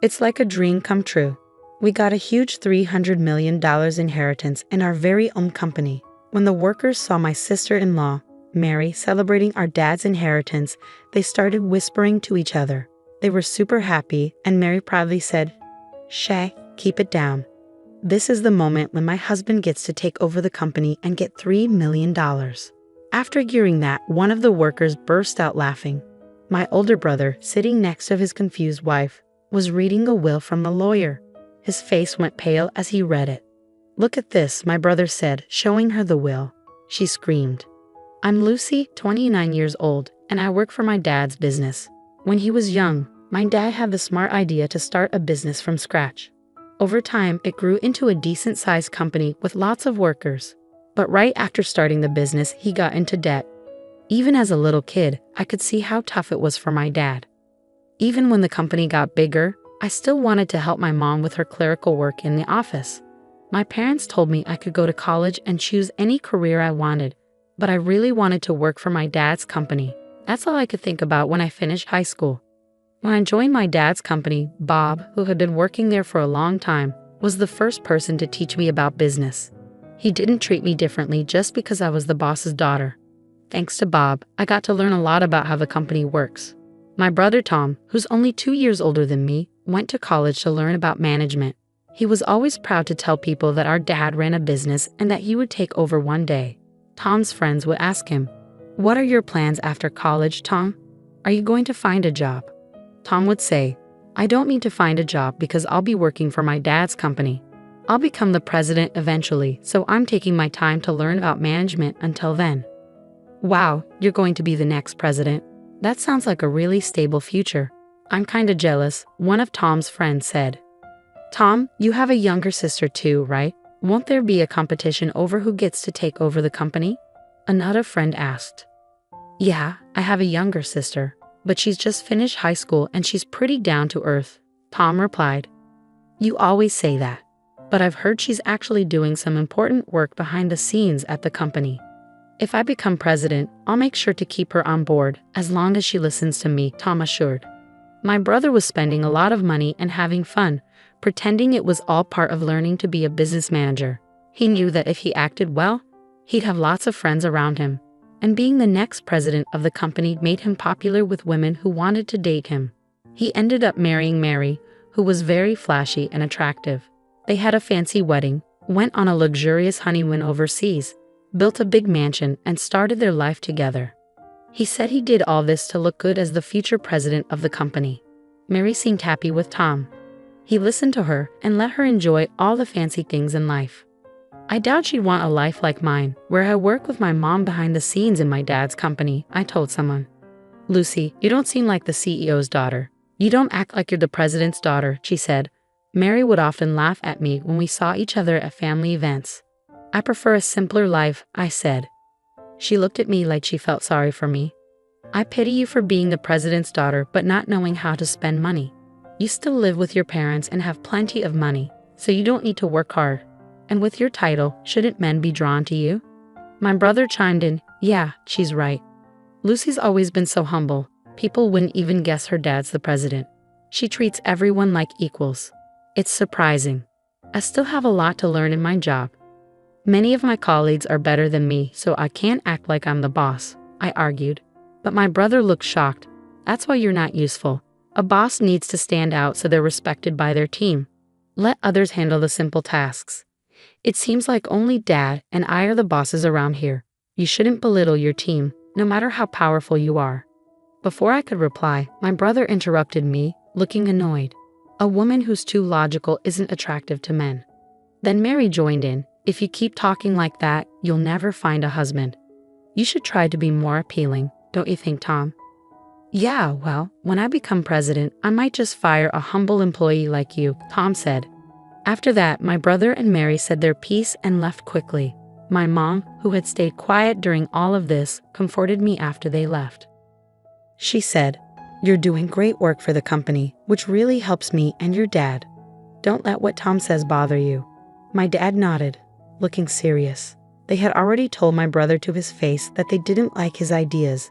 It's like a dream come true. We got a huge $300 million inheritance in our very own company. When the workers saw my sister-in-law, Mary, celebrating our dad's inheritance, they started whispering to each other. They were super happy, and Mary proudly said, "Shay, keep it down. This is the moment when my husband gets to take over the company and get $3 million. After hearing that, one of the workers burst out laughing. My older brother, sitting next to his confused wife, was reading a will from the lawyer. His face went pale as he read it. "Look at this," my brother said, showing her the will. She screamed. "I'm Lucy, 29 years old, and I work for my dad's business. When he was young, my dad had the smart idea to start a business from scratch. Over time, it grew into a decent-sized company with lots of workers. But right after starting the business, he got into debt. Even as a little kid, I could see how tough it was for my dad. Even when the company got bigger, I still wanted to help my mom with her clerical work in the office. My parents told me I could go to college and choose any career I wanted, but I really wanted to work for my dad's company. That's all I could think about when I finished high school. When I joined my dad's company, Bob, who had been working there for a long time, was the first person to teach me about business. He didn't treat me differently just because I was the boss's daughter. Thanks to Bob, I got to learn a lot about how the company works. My brother Tom, who's only 2 years older than me, went to college to learn about management. He was always proud to tell people that our dad ran a business and that he would take over one day. Tom's friends would ask him, "What are your plans after college, Tom? Are you going to find a job?" Tom would say, "I don't mean to find a job because I'll be working for my dad's company. I'll become the president eventually, so I'm taking my time to learn about management until then." "Wow, you're going to be the next president. That sounds like a really stable future. I'm kinda jealous," one of Tom's friends said. "Tom, you have a younger sister too, right? Won't there be a competition over who gets to take over the company?" Another friend asked. "Yeah, I have a younger sister, but she's just finished high school and she's pretty down to earth," Tom replied. "You always say that, but I've heard she's actually doing some important work behind the scenes at the company. If I become president, I'll make sure to keep her on board as long as she listens to me," Tom assured. My brother was spending a lot of money and having fun, pretending it was all part of learning to be a business manager. He knew that if he acted well, he'd have lots of friends around him, and being the next president of the company made him popular with women who wanted to date him. He ended up marrying Mary, who was very flashy and attractive. They had a fancy wedding, went on a luxurious honeymoon overseas, built a big mansion, and started their life together. He said he did all this to look good as the future president of the company. Mary seemed happy with Tom. He listened to her and let her enjoy all the fancy things in life. "I doubt she'd want a life like mine, where I work with my mom behind the scenes in my dad's company," I told someone. "Lucy, you don't seem like the CEO's daughter. You don't act like you're the president's daughter," she said. Mary would often laugh at me when we saw each other at family events. "I prefer a simpler life," I said. She looked at me like she felt sorry for me. "I pity you for being the president's daughter but not knowing how to spend money. You still live with your parents and have plenty of money, so you don't need to work hard. And with your title, shouldn't men be drawn to you?" My brother chimed in, "Yeah, she's right. Lucy's always been so humble. People wouldn't even guess her dad's the president. She treats everyone like equals. It's surprising. I still have a lot to learn in my job. Many of my colleagues are better than me, so I can't act like I'm the boss," I argued. But my brother looked shocked. "That's why you're not useful. A boss needs to stand out so they're respected by their team. Let others handle the simple tasks. It seems like only Dad and I are the bosses around here. You shouldn't belittle your team, no matter how powerful you are." Before I could reply, my brother interrupted me, looking annoyed. "A woman who's too logical isn't attractive to men." Then Mary joined in. "If you keep talking like that, you'll never find a husband. You should try to be more appealing, don't you think, Tom?" "Yeah, well, when I become president, I might just fire a humble employee like you," Tom said. After that, my brother and Mary said their piece and left quickly. My mom, who had stayed quiet during all of this, comforted me after they left. She said, "You're doing great work for the company, which really helps me and your dad. Don't let what Tom says bother you." My dad nodded, looking serious. They had already told my brother to his face that they didn't like his ideas.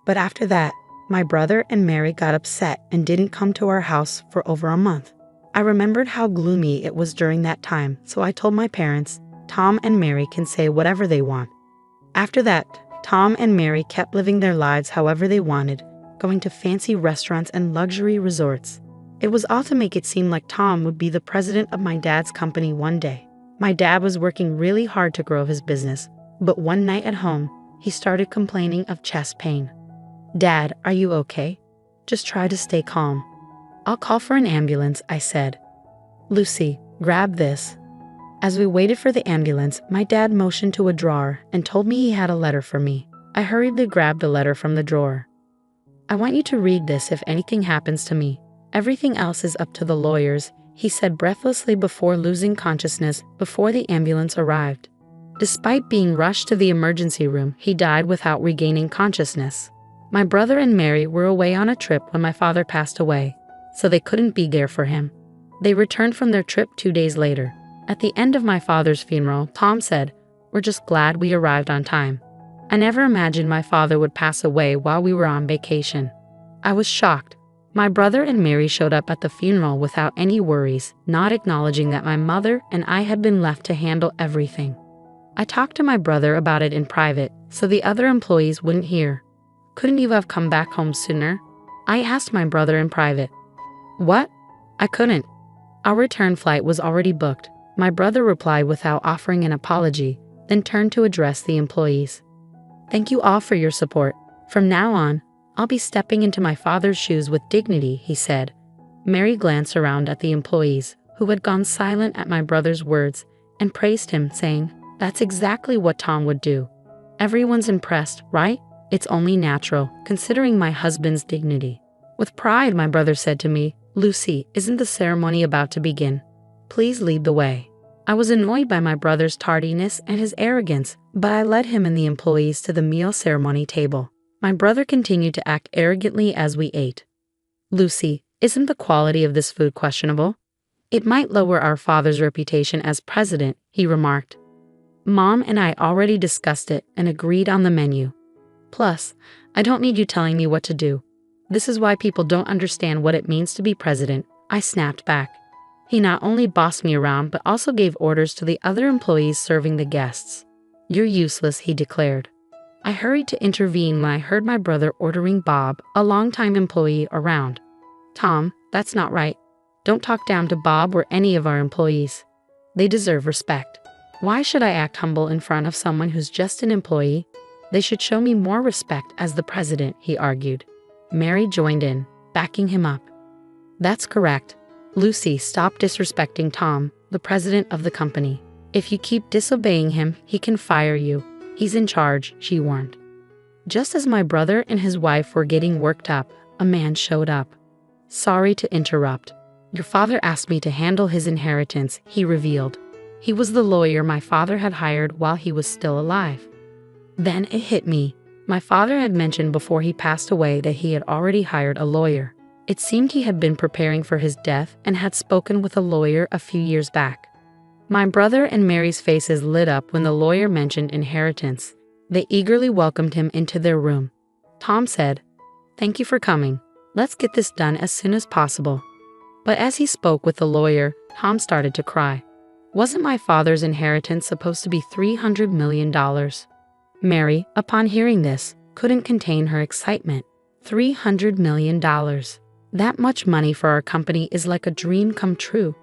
But after that, My brother and Mary got upset and didn't come to our house for over a month. I remembered how gloomy it was during that time, so I told my parents, Tom and Mary can say whatever they want. After that, Tom and Mary kept living their lives however they wanted, going to fancy restaurants and luxury resorts. It was all to make it seem like Tom would be the president of my dad's company one day. My dad was working really hard to grow his business, but one night at home, he started complaining of chest pain. "Dad, are you okay? Just try to stay calm." "I'll call for an ambulance," I said. "Lucy, grab this." As we waited for the ambulance, my dad motioned to a drawer and told me he had a letter for me. I hurriedly grabbed the letter from the drawer. "I want you to read this if anything happens to me. Everything else is up to the lawyers," he said breathlessly before losing consciousness before the ambulance arrived. Despite being rushed to the emergency room, he died without regaining consciousness. My brother and Mary were away on a trip when my father passed away, so they couldn't be there for him. They returned from their trip 2 days later. At the end of my father's funeral, Tom said, "We're just glad we arrived on time." I never imagined my father would pass away while we were on vacation. I was shocked. My brother and Mary showed up at the funeral without any worries, not acknowledging that my mother and I had been left to handle everything. I talked to my brother about it in private, so the other employees wouldn't hear. "Couldn't you have come back home sooner?" I asked my brother in private. "What? I couldn't. Our return flight was already booked." My brother replied without offering an apology, then turned to address the employees. "Thank you all for your support. From now on, I'll be stepping into my father's shoes with dignity," he said. Mary glanced around at the employees, who had gone silent at my brother's words, and praised him, saying, "That's exactly what Tom would do." "Everyone's impressed, right? It's only natural, considering my husband's dignity." With pride, my brother said to me, "Lucy, isn't the ceremony about to begin? Please lead the way." I was annoyed by my brother's tardiness and his arrogance, but I led him and the employees to the meal ceremony table. My brother continued to act arrogantly as we ate. "Lucy, isn't the quality of this food questionable? It might lower our father's reputation as president," he remarked. "Mom and I already discussed it and agreed on the menu. Plus, I don't need you telling me what to do. This is why people don't understand what it means to be president," I snapped back. He not only bossed me around but also gave orders to the other employees serving the guests. "You're useless," he declared. I hurried to intervene when I heard my brother ordering Bob, a longtime employee, around. "Tom, that's not right. Don't talk down to Bob or any of our employees. They deserve respect. Why should I act humble in front of someone who's just an employee? They should show me more respect as the president," he argued. Mary joined in, backing him up. "That's correct. Lucy, stop disrespecting Tom, the president of the company. If you keep disobeying him, he can fire you. He's in charge," she warned. Just as my brother and his wife were getting worked up, a man showed up. "Sorry to interrupt. Your father asked me to handle his inheritance," he revealed. He was the lawyer my father had hired while he was still alive. Then it hit me. My father had mentioned before he passed away that he had already hired a lawyer. It seemed he had been preparing for his death and had spoken with a lawyer a few years back. My brother and Mary's faces lit up when the lawyer mentioned inheritance. They eagerly welcomed him into their room. Tom said, "Thank you for coming. Let's get this done as soon as possible." But as he spoke with the lawyer, Tom started to cry. Wasn't my father's inheritance supposed to be $300 million? Mary, upon hearing this, couldn't contain her excitement. $300 million. That much money for our company is like a dream come true.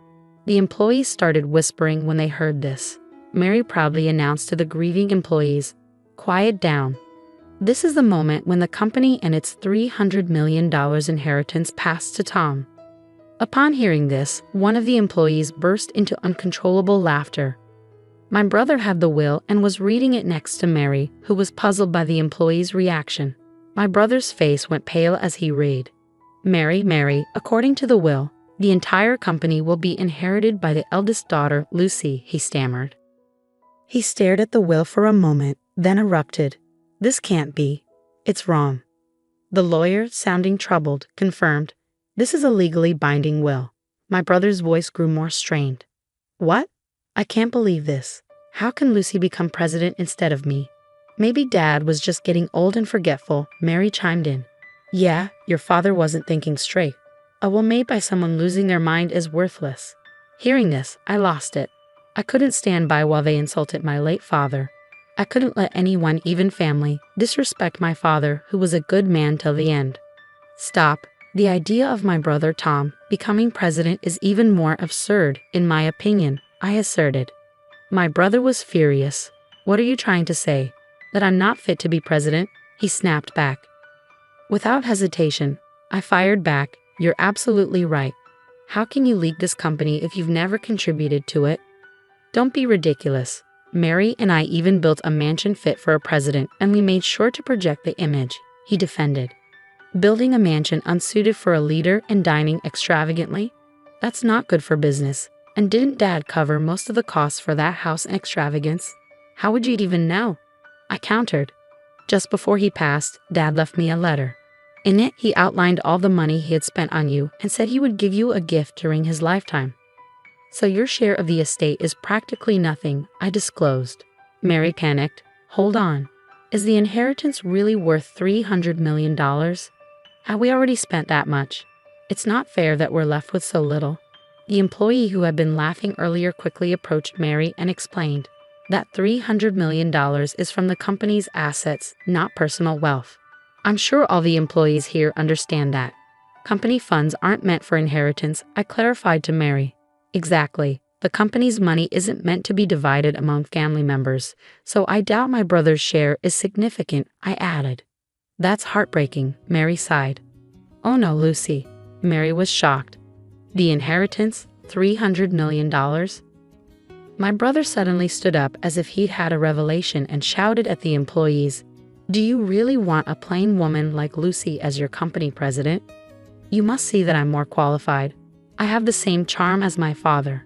The employees started whispering when they heard this. Mary proudly announced to the grieving employees, "Quiet down. This is the moment when the company and its $300 million inheritance passed to Tom." Upon hearing this, one of the employees burst into uncontrollable laughter. My brother had the will and was reading it next to Mary, who was puzzled by the employee's reaction. My brother's face went pale as he read, Mary, according to the will, the entire company will be inherited by the eldest daughter, Lucy," he stammered. He stared at the will for a moment, then erupted. "This can't be. It's wrong." The lawyer, sounding troubled, confirmed, "This is a legally binding will." My brother's voice grew more strained. "What? I can't believe this. How can Lucy become president instead of me?" "Maybe Dad was just getting old and forgetful," Mary chimed in. Yeah, your father wasn't thinking straight. A will made by someone losing their mind is worthless. Hearing this, I lost it. I couldn't stand by while they insulted my late father. I couldn't let anyone, even family, disrespect my father, who was a good man till the end. Stop. The idea of my brother Tom becoming president is even more absurd, in my opinion, I asserted. My brother was furious. What are you trying to say? That I'm not fit to be president? He snapped back. Without hesitation, I fired back, you're absolutely right. How can you lead this company if you've never contributed to it? Don't be ridiculous. Mary and I even built a mansion fit for a president, and we made sure to project the image, he defended. Building a mansion unsuited for a leader and dining extravagantly? That's not good for business. And didn't Dad cover most of the costs for that house and extravagance? How would you even know? I countered. Just before he passed, Dad left me a letter. In it, he outlined all the money he had spent on you and said he would give you a gift during his lifetime. So your share of the estate is practically nothing, I disclosed. Mary panicked. Hold on. Is the inheritance really worth $300 million? Have we already spent that much? It's not fair that we're left with so little. The employee who had been laughing earlier quickly approached Mary and explained that $300 million is from the company's assets, not personal wealth. I'm sure all the employees here understand that. Company funds aren't meant for inheritance, I clarified to Mary. Exactly. The company's money isn't meant to be divided among family members, so I doubt my brother's share is significant, I added. That's heartbreaking, Mary sighed. Oh no, Lucy. Mary was shocked. The inheritance? $300 million? My brother suddenly stood up as if he'd had a revelation and shouted at the employees, Do you really want a plain woman like Lucy as your company president? You must see that I'm more qualified. I have the same charm as my father.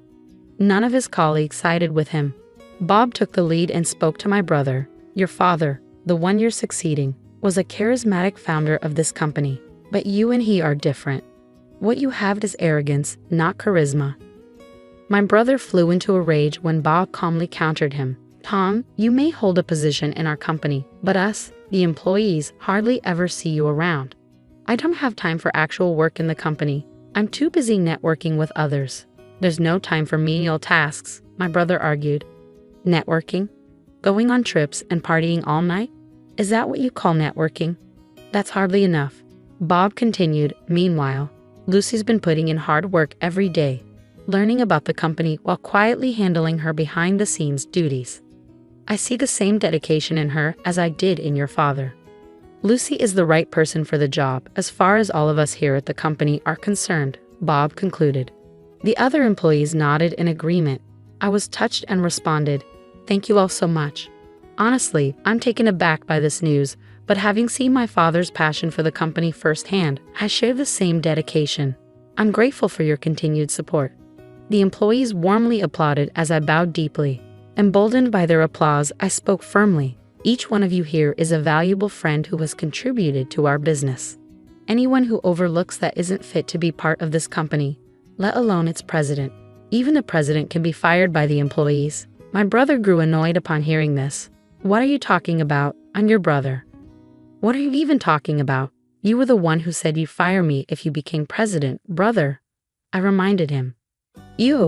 None of his colleagues sided with him. Bob took the lead and spoke to my brother. Your father, the one you're succeeding, was a charismatic founder of this company, but you and he are different. What you have is arrogance, not charisma. My brother flew into a rage when Bob calmly countered him. Tom, you may hold a position in our company, but us, the employees, hardly ever see you around. I don't have time for actual work in the company. I'm too busy networking with others. There's no time for menial tasks, my brother argued. Networking? Going on trips and partying all night? Is that what you call networking? That's hardly enough. Bob continued, meanwhile, Lucy's been putting in hard work every day, learning about the company while quietly handling her behind-the-scenes duties. I see the same dedication in her as I did in your father. Lucy is the right person for the job as far as all of us here at the company are concerned, Bob concluded. The other employees nodded in agreement. I was touched and responded, Thank you all so much. Honestly, I'm taken aback by this news, but having seen my father's passion for the company firsthand, I share the same dedication. I'm grateful for your continued support. The employees warmly applauded as I bowed deeply. Emboldened by their applause, I spoke firmly. Each one of you here is a valuable friend who has contributed to our business. Anyone who overlooks that isn't fit to be part of this company, let alone its president. Even the president can be fired by the employees. My brother grew annoyed upon hearing this. What are you talking about? I'm your brother. What are you even talking about? You were the one who said you'd fire me if you became president, brother. I reminded him.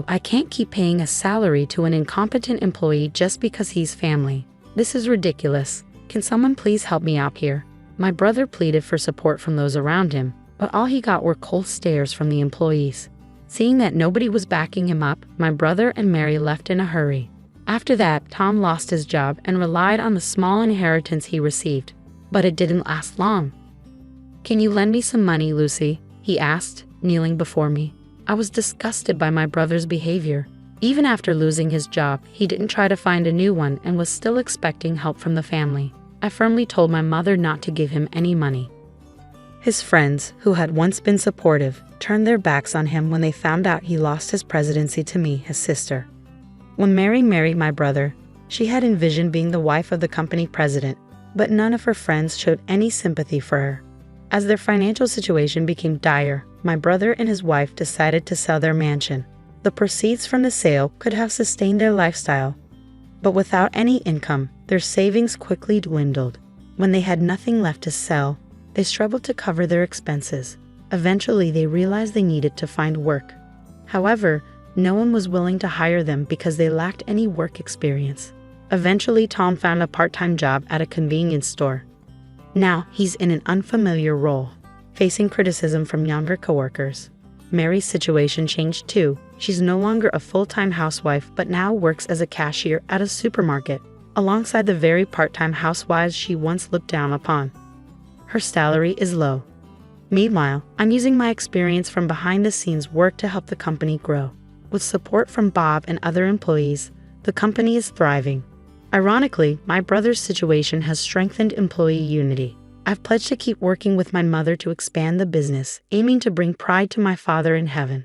I can't keep paying a salary to an incompetent employee just because he's family. This is ridiculous. Can someone please help me out here? My brother pleaded for support from those around him, but all he got were cold stares from the employees. Seeing that nobody was backing him up, my brother and Mary left in a hurry. After that, Tom lost his job and relied on the small inheritance he received. But it didn't last long. Can you lend me some money, Lucy? He asked, kneeling before me. I was disgusted by my brother's behavior. Even after losing his job, he didn't try to find a new one and was still expecting help from the family. I firmly told my mother not to give him any money. His friends, who had once been supportive, turned their backs on him when they found out he lost his presidency to me, his sister. When Mary married my brother, she had envisioned being the wife of the company president, but none of her friends showed any sympathy for her. As their financial situation became dire, my brother and his wife decided to sell their mansion. The proceeds from the sale could have sustained their lifestyle, but without any income, their savings quickly dwindled. When they had nothing left to sell, they They struggled to cover their expenses. Eventually, they realized they needed to find work. However, no one was willing to hire them because they lacked any work experience. Eventually, Tom found a part-time job at a convenience store. Now, he's in an unfamiliar role, facing criticism from younger coworkers. Mary's situation changed too. She's no longer a full-time housewife but now works as a cashier at a supermarket, alongside the very part-time housewives she once looked down upon. Her salary is low. Meanwhile, I'm using my experience from behind-the-scenes work to help the company grow. With support from Bob and other employees, the company is thriving. Ironically, my brother's situation has strengthened employee unity. I've pledged to keep working with my mother to expand the business, aiming to bring pride to my Father in heaven.